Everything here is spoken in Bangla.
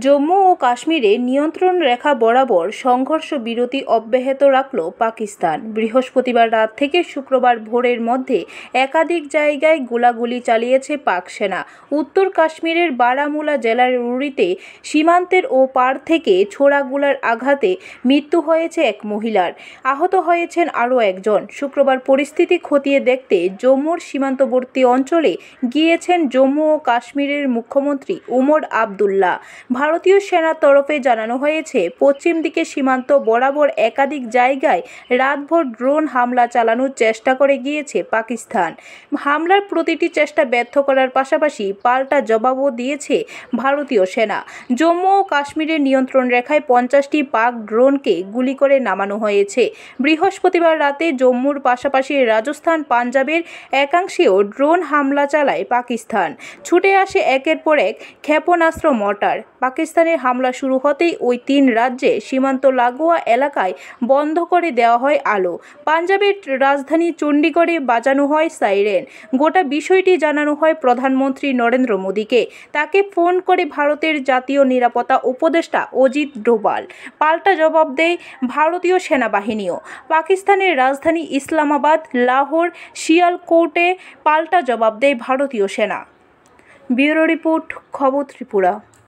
জম্মু ও কাশ্মীরে নিয়ন্ত্রণ রেখা বরাবর সংঘর্ষ বিরতি অব্যাহত রাখল পাকিস্তান। বৃহস্পতিবার রাত থেকে শুক্রবার ভোরের মধ্যে একাধিক জায়গায় গোলাগুলি চালিয়েছে পাক সেনা। উত্তর কাশ্মীরের বারামুলা জেলার উরিতে সীমান্তের ও পার থেকে ছোড়া গোলার আঘাতে মৃত্যু হয়েছে এক মহিলার, আহত হয়েছেন আরও একজন। শুক্রবার পরিস্থিতি খতিয়ে দেখতে জম্মুর সীমান্তবর্তী অঞ্চলে গিয়েছেন জম্মু ও কাশ্মীরের মুখ্যমন্ত্রী ওমর আবদুল্লা। ভারতীয় সেনার তরফে জানানো হয়েছে, পশ্চিম দিকে সীমান্ত বরাবর একাধিক জায়গায় রাতভর ড্রোন হামলা চালানোর চেষ্টা করে গিয়েছে পাকিস্তান। হামলার প্রতিটি চেষ্টা ব্যর্থ করার পাশাপাশি পাল্টা জবাবও দিয়েছে ভারতীয় সেনা। জম্মু ও কাশ্মীরের নিয়ন্ত্রণ রেখায় 50টি পাক ড্রোনকে গুলি করে নামানো হয়েছে। বৃহস্পতিবার রাতে জম্মুর পাশাপাশি রাজস্থান, পাঞ্জাবের একাংশেও ড্রোন হামলা চালায় পাকিস্তান। ছুটে আসে একের পর এক ক্ষেপণাস্ত্র, মর্টার। পাকিস্তানের হামলা শুরু হতেই ওই তিন রাজ্যে সীমান্ত লাগোয়া এলাকায় বন্ধ করে দেওয়া হয় আলো। পাঞ্জাবের রাজধানী চণ্ডীগড়ে বাজানো হয় সাইরেন। গোটা বিষয়টি জানানো হয় প্রধানমন্ত্রী নরেন্দ্র মোদীকে। তাকে ফোন করে ভারতের জাতীয় নিরাপত্তা উপদেষ্টা অজিত ডোভাল। পাল্টা জবাব দেয় ভারতীয় সেনাবাহিনীও। পাকিস্তানের রাজধানী ইসলামাবাদ, লাহোর, শিয়ালকোটে পাল্টা জবাব দেয় ভারতীয় সেনা। ব্যুরো রিপোর্ট, খবর ত্রিপুরা।